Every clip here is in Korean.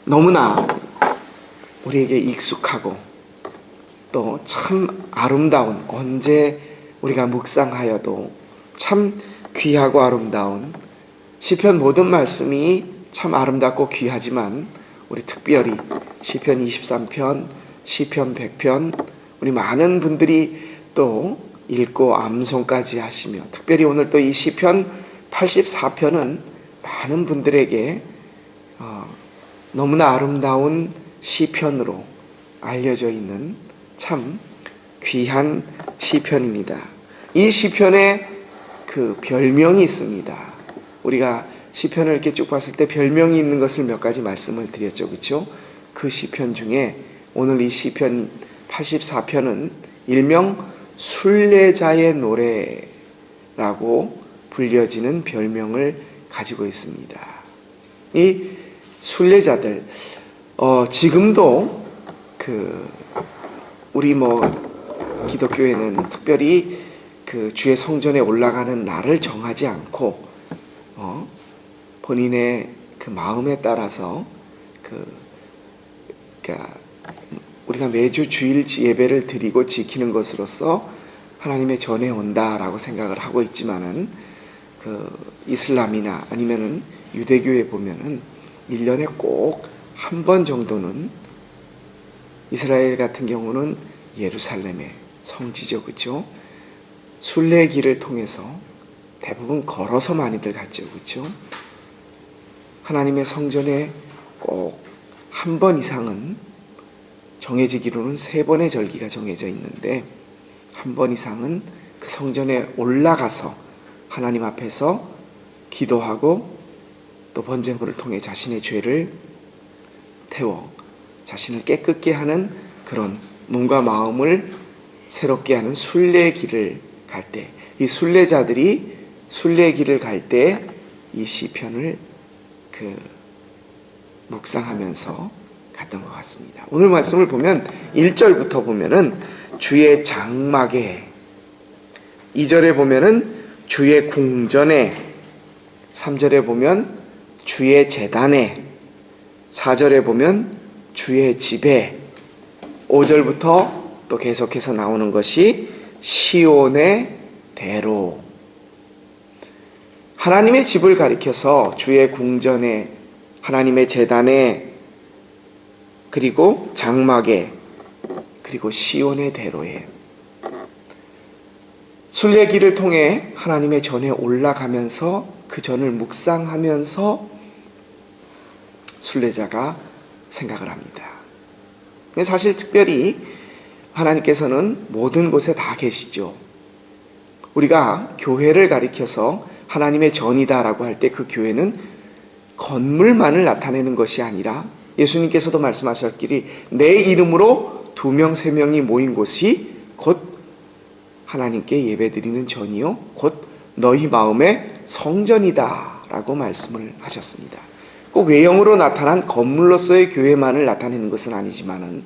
너무나 우리에게 익숙하고 또 참 아름다운, 언제 우리가 묵상하여도 참 귀하고 아름다운 시편 모든 말씀이 참 아름답고 귀하지만 우리 특별히 시편 23편, 시편 100편 우리 많은 분들이 또 읽고 암송까지 하시며, 특별히 오늘 또 이 시편 84편은 많은 분들에게 너무나 아름다운 시편으로 알려져 있는 참 귀한 시편입니다. 이 시편에 그 별명이 있습니다. 우리가 시편을 이렇게 쭉 봤을 때 별명이 있는 것을 몇 가지 말씀을 드렸죠, 그렇죠? 그 시편 중에 오늘 이 시편 84편은 일명 순례자의 노래라고 불려지는 별명을 가지고 있습니다. 이 순례자들, 지금도 우리 기독교회는 특별히 그 주의 성전에 올라가는 날을 정하지 않고 본인의 그 마음에 따라서 그러니까 우리가 매주 주일 예배를 드리고 지키는 것으로서 하나님의 전에 온다라고 생각을 하고 있지만은 그 이슬람이나 아니면은 유대교에 보면은 1년에 꼭 한 번 정도는, 이스라엘 같은 경우는 예루살렘의 성지죠, 그렇죠? 순례길을 통해서 대부분 걸어서 많이들 갔죠, 그렇죠? 하나님의 성전에 꼭 한 번 이상은, 정해지기로는 3번의 절기가 정해져 있는데 한 번 이상은 그 성전에 올라가서 하나님 앞에서 기도하고 또 번제물을 통해 자신의 죄를 태워 자신을 깨끗게 하는 그런 몸과 마음을 새롭게 하는 순례길을 갈 때, 이 순례자들이 순례길을 갈 때 이 시편을 묵상하면서 갔던 것 같습니다. 오늘 말씀을 보면 1절부터 보면은 주의 장막에, 2절에 보면은 주의 궁전에, 3절에 보면 주의 제단에, 4절에 보면 주의 집에, 5절부터 또 계속해서 나오는 것이 시온의 대로. 하나님의 집을 가리켜서 주의 궁전에, 하나님의 제단에, 그리고 장막에, 그리고 시온의 대로에, 순례길을 통해 하나님의 전에 올라가면서 그 전을 묵상하면서 순례자가 생각을 합니다. 사실 특별히 하나님께서는 모든 곳에 다 계시죠. 우리가 교회를 가리켜서 하나님의 전이다라고 할 때 그 교회는 건물만을 나타내는 것이 아니라 예수님께서도 말씀하셨기를 내 이름으로 2명 3명이 모인 곳이 곧 하나님께 예배드리는 전이요 곧 너희 마음의 성전이다 라고 말씀을 하셨습니다. 꼭 외형으로 나타난 건물로서의 교회만을 나타내는 것은 아니지만은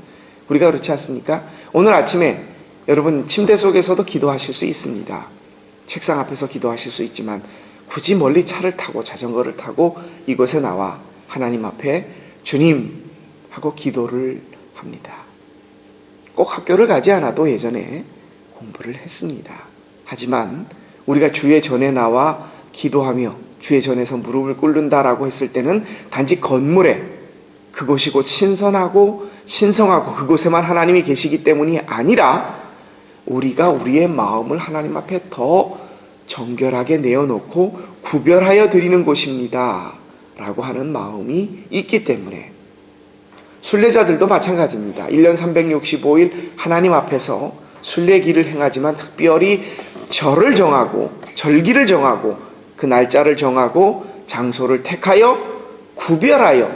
우리가 그렇지 않습니까? 오늘 아침에 여러분 침대 속에서도 기도하실 수 있습니다. 책상 앞에서 기도하실 수 있지만 굳이 멀리 차를 타고 자전거를 타고 이곳에 나와 하나님 앞에 주님 하고 기도를 합니다. 꼭 학교를 가지 않아도 예전에 공부를 했습니다. 하지만 우리가 주의 전에 나와 기도하며 주의 전에서 무릎을 꿇는다라고 했을 때는 단지 건물에, 그곳이 곧 신선하고 신성하고 그곳에만 하나님이 계시기 때문이 아니라 우리가 우리의 마음을 하나님 앞에 더 정결하게 내어놓고 구별하여 드리는 곳입니다 라고 하는 마음이 있기 때문에, 순례자들도 마찬가지입니다. 1년 365일 하나님 앞에서 순례길을 행하지만 특별히 절을 정하고 절기를 정하고 그 날짜를 정하고 장소를 택하여 구별하여,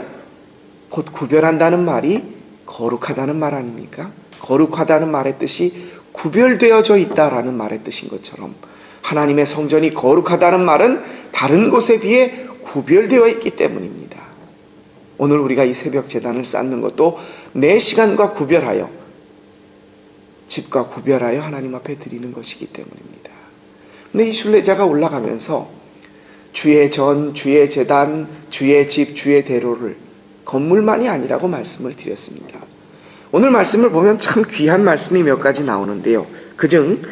곧 구별한다는 말이 거룩하다는 말 아닙니까? 거룩하다는 말의 뜻이 구별되어져 있다라는 말의 뜻인 것처럼 하나님의 성전이 거룩하다는 말은 다른 곳에 비해 구별되어 있기 때문입니다. 오늘 우리가 이 새벽 제단을 쌓는 것도 내 시간과 구별하여, 집과 구별하여 하나님 앞에 드리는 것이기 때문입니다. 근데 이 순례자가 올라가면서 주의 전, 주의 제단, 주의 집, 주의 대로를 건물만이 아니라고 말씀을 드렸습니다. 오늘 말씀을 보면 참 귀한 말씀이 몇 가지 나오는데요. 그중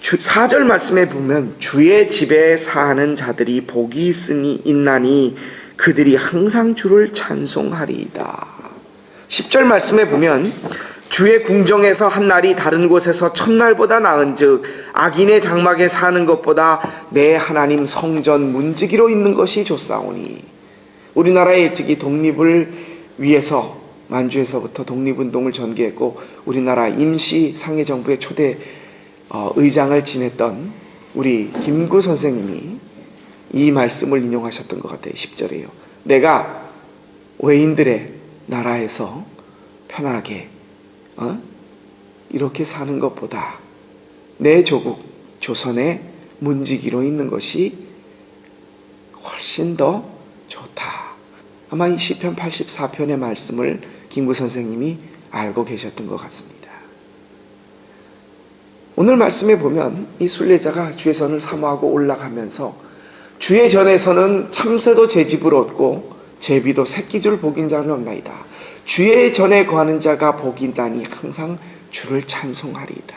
4절 말씀에 보면 주의 집에 사는 자들이 복이 있나니 그들이 항상 주를 찬송하리이다. 10절 말씀에 보면 주의 궁정에서 한 날이 다른 곳에서 첫날보다 나은즉 악인의 장막에 사는 것보다 내 하나님 성전 문지기로 있는 것이 좋사오니. 우리나라의 일찍이 독립을 위해서 만주에서부터 독립운동을 전개했고 우리나라 임시 상해정부의 초대 의장을 지냈던 우리 김구 선생님이 이 말씀을 인용하셨던 것 같아요. 10절에요. 내가 외인들의 나라에서 편하게 이렇게 사는 것보다 내 조국 조선의 문지기로 있는 것이 훨씬 더 좋다. 아마 이 시편 84편의 말씀을 김구 선생님이 알고 계셨던 것 같습니다. 오늘 말씀에 보면 이 순례자가 주의 전을 사모하고 올라가면서 주의 전에서는 참새도 제 집을 얻고 제비도 새끼줄 복인 자는 없나이다. 주의 전에 거하는 자가 복이 있다니 항상 주를 찬송하리이다.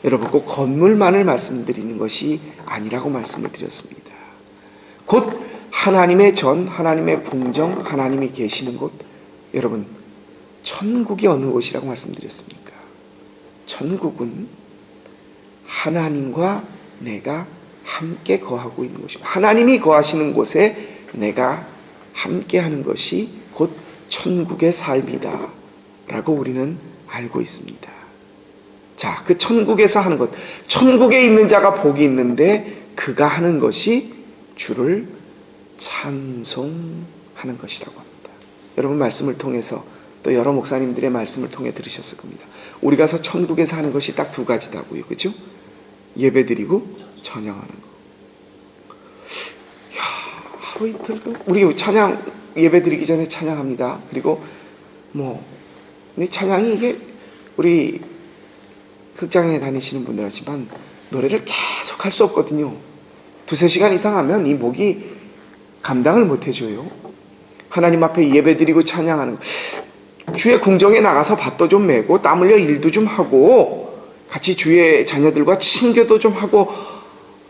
여러분, 꼭 건물만을 말씀드리는 것이 아니라고 말씀을 드렸습니다. 곧 하나님의 전, 하나님의 궁정, 하나님이 계시는 곳, 여러분 천국이 어느 곳이라고 말씀드렸습니까? 천국은 하나님과 내가 함께 거하고 있는 곳입니다. 하나님이 거하시는 곳에 내가 함께 하는 것이 곧 천국의 삶이다 라고 우리는 알고 있습니다. 자, 그 천국에서 하는 것, 천국에 있는 자가 복이 있는데 그가 하는 것이 주를 찬송하는 것이라고 합니다. 여러분 말씀을 통해서 또 여러 목사님들의 말씀을 통해 들으셨을 겁니다. 우리 가서 천국에서 하는 것이 딱 두 가지다고요. 그죠? 예배드리고 찬양하는 거. 야, 하루 이틀 우리 찬양 예배드리기 전에 찬양합니다. 그리고 근데 찬양이 이게 우리 극장에 다니시는 분들 하지만 노래를 계속 할 수 없거든요. 2-3시간 이상 하면 이 목이 감당을 못 해줘요. 하나님 앞에 예배드리고 찬양하는 거. 주의 궁정에 나가서 밭도 좀 메고 땀 흘려 일도 좀 하고 같이 주의 자녀들과 친교도 좀 하고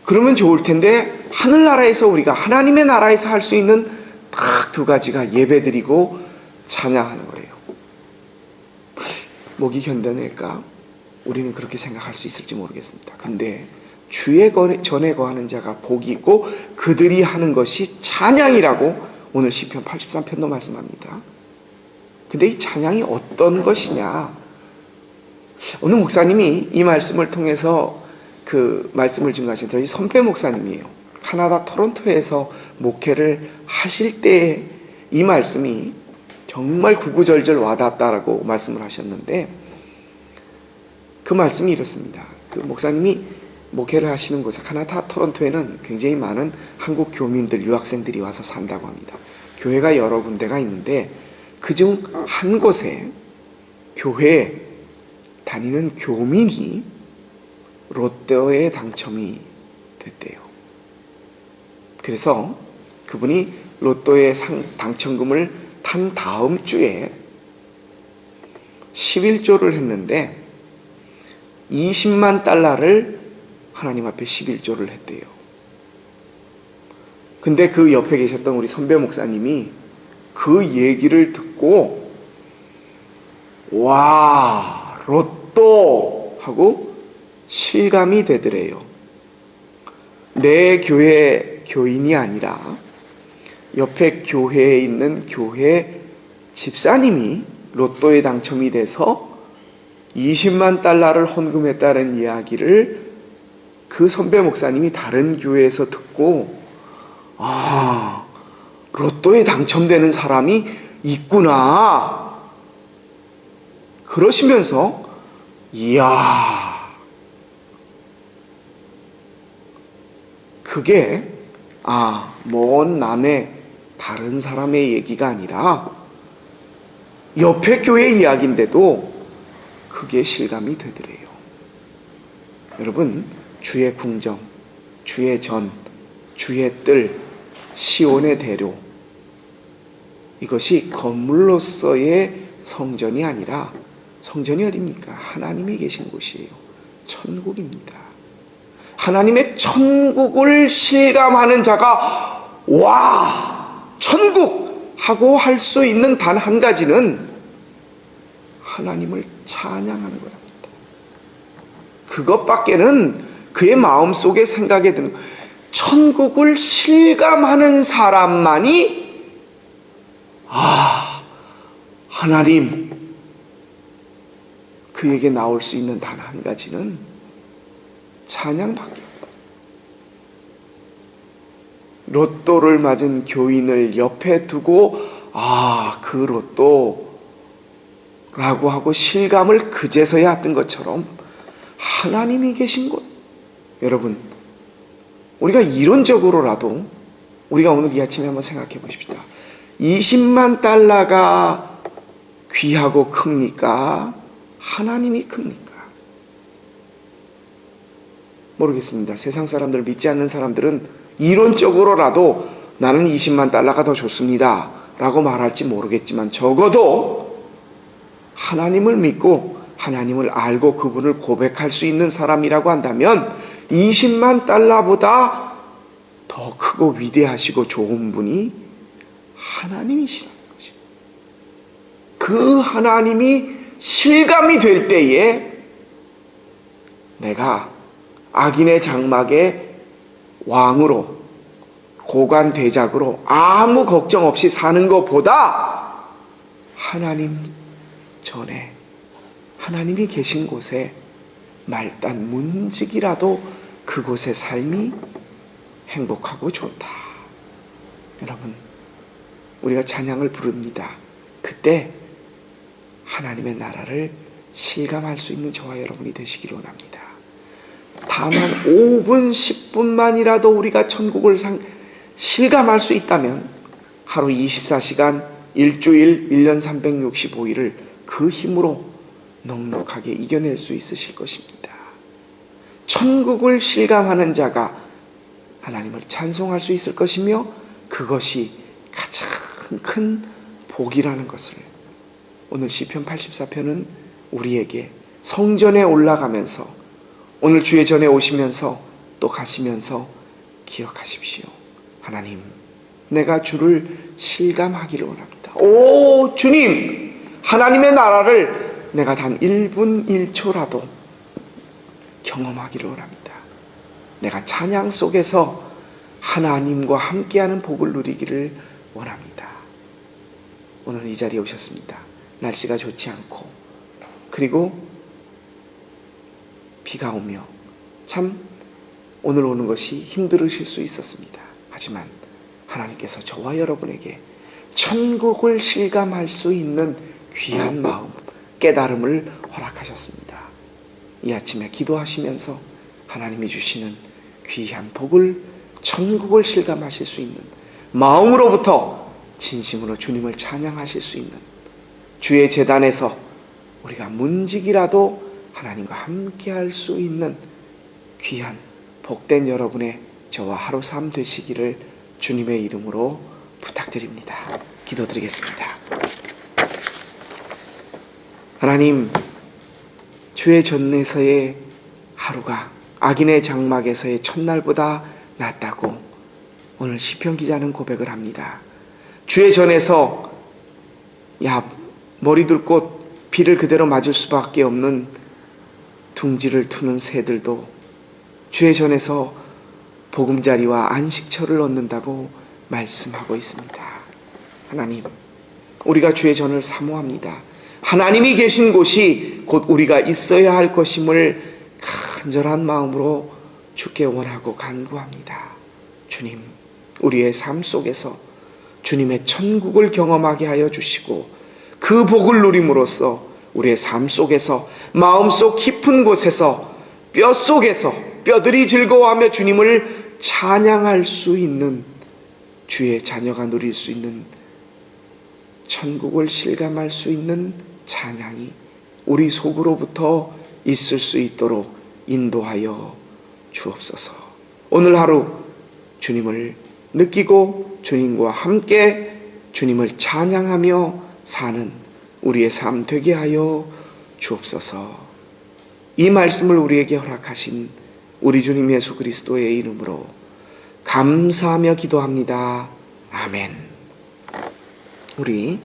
그러면 좋을 텐데, 하늘나라에서 우리가 하나님의 나라에서 할 수 있는 딱 두 가지가 예배드리고 찬양하는 거예요. 목이 견뎌낼까? 우리는 그렇게 생각할 수 있을지 모르겠습니다. 근데 주의 전에 거하는 자가 복이 있고 그들이 하는 것이 찬양이라고 오늘 시편 83편도 말씀합니다. 근데 이 찬양이 어떤 것이냐? 오늘 목사님이 이 말씀을 통해서 그 말씀을 증거하신 저희 선배 목사님이에요. 캐나다 토론토에서 목회를 하실 때 이 말씀이 정말 구구절절 와닿았다라고 말씀을 하셨는데, 그 말씀이 이렇습니다. 그 목사님이 목회를 하시는 곳에 캐나다 토론토에는 굉장히 많은 한국 교민들, 유학생들이 와서 산다고 합니다. 교회가 여러 군데가 있는데 그중 한 곳에 교회에 다니는 교민이 로또에 당첨이 됐대요. 그래서 그분이 로또의 당첨금을 탄 다음 주에 11조를 했는데 20만 달러를 하나님 앞에 11조를 했대요. 근데 그 옆에 계셨던 우리 선배 목사님이 그 얘기를 듣고 와, 로또 하고 실감이 되더래요. 내 교회 교인이 아니라 옆에 교회에 있는 교회 집사님이 로또에 당첨이 돼서 20만 달러를 헌금했다는 이야기를 그 선배 목사님이 다른 교회에서 듣고, 아, 로또에 당첨되는 사람이 있구나 그러시면서, 이야, 그게 먼 남의 다른 사람의 얘기가 아니라 옆에 교회 이야기인데도 그게 실감이 되더래요. 여러분, 주의 궁정, 주의 전, 주의 뜰, 시온의 대로, 이것이 건물로서의 성전이 아니라 성전이 어디입니까? 하나님이 계신 곳이에요. 천국입니다. 하나님의 천국을 실감하는 자가 와 천국 하고 할 수 있는 단 한 가지는 하나님을 찬양하는 거랍니다. 그것밖에는 그의 마음속에 생각에 드는 천국을 실감하는 사람만이 하나님 그에게 나올 수 있는 단 한 가지는 찬양밖에 없다. 로또를 맞은 교인을 옆에 두고 그 로또라고 하고 실감을 그제서야 했던 것처럼 하나님이 계신 곳, 여러분 우리가 이론적으로라도 우리가 오늘 이 아침에 한번 생각해 보십시다. 20만 달러가 귀하고 큽니까? 하나님이 큽니까? 모르겠습니다. 세상 사람들 믿지 않는 사람들은 이론적으로라도 나는 20만 달러가 더 좋습니다 라고 말할지 모르겠지만 적어도 하나님을 믿고 하나님을 알고 그분을 고백할 수 있는 사람이라고 한다면 20만 달러보다 더 크고 위대하시고 좋은 분이 하나님이시라는 것이죠. 그 하나님이 실감이 될 때에 내가 악인의 장막의 왕으로 고관 대작으로 아무 걱정 없이 사는 것보다 하나님 전에 하나님이 계신 곳에 말단 문직이라도 그곳의 삶이 행복하고 좋다. 여러분 우리가 찬양을 부릅니다. 그때 하나님의 나라를 실감할 수 있는 저와 여러분이 되시기를 원합니다. 다만 5분 10분만이라도 우리가 천국을 실감할 수 있다면 하루 24시간 일주일 1년 365일을 그 힘으로 넉넉하게 이겨낼 수 있으실 것입니다. 천국을 실감하는 자가 하나님을 찬송할 수 있을 것이며 그것이 가장 큰 복이라는 것을 오늘 시편 84편은 우리에게 성전에 올라가면서 오늘 주의 전에 오시면서 또 가시면서 기억하십시오. 하나님 내가 주를 실감하기를 원합니다. 오 주님 하나님의 나라를 내가 단 1분 1초라도 경험하기를 원합니다. 내가 찬양 속에서 하나님과 함께하는 복을 누리기를 원합니다. 오늘 이 자리에 오셨습니다. 날씨가 좋지 않고 그리고 비가 오며 참 오늘 오는 것이 힘들으실 수 있었습니다. 하지만 하나님께서 저와 여러분에게 천국을 실감할 수 있는 귀한 마음, 깨달음을 허락하셨습니다. 이 아침에 기도하시면서 하나님이 주시는 귀한 복을 천국을 실감하실 수 있는 마음으로부터 진심으로 주님을 찬양하실 수 있는 주의 제단에서 우리가 문직이라도 하나님과 함께할 수 있는 귀한 복된 여러분의 저와 하루 삶 되시기를 주님의 이름으로 부탁드립니다. 기도드리겠습니다. 하나님, 주의 전에서의 하루가 악인의 장막에서의 첫날보다 낫다고 오늘 시편 기자는 고백을 합니다. 주의 전에서 머리 둘 곳 비를 그대로 맞을 수밖에 없는 둥지를 투는 새들도 주의 전에서 보금자리와 안식처를 얻는다고 말씀하고 있습니다. 하나님, 우리가 주의 전을 사모합니다. 하나님이 계신 곳이 곧 우리가 있어야 할 것임을 간절한 마음으로 주께 원하고 간구합니다. 주님, 우리의 삶 속에서 주님의 천국을 경험하게 하여 주시고 그 복을 누림으로써 우리의 삶 속에서 마음속 깊은 곳에서 뼛속에서 뼈들이 즐거워하며 주님을 찬양할 수 있는 주의 자녀가 누릴 수 있는 천국을 실감할 수 있는 찬양이 우리 속으로부터 있을 수 있도록 인도하여 주옵소서. 오늘 하루 주님을 느끼고 주님과 함께 주님을 찬양하며 사는 우리의 삶 되게 하여 주옵소서. 이 말씀을 우리에게 허락하신 우리 주님 예수 그리스도의 이름으로 감사하며 기도합니다. 아멘. 우리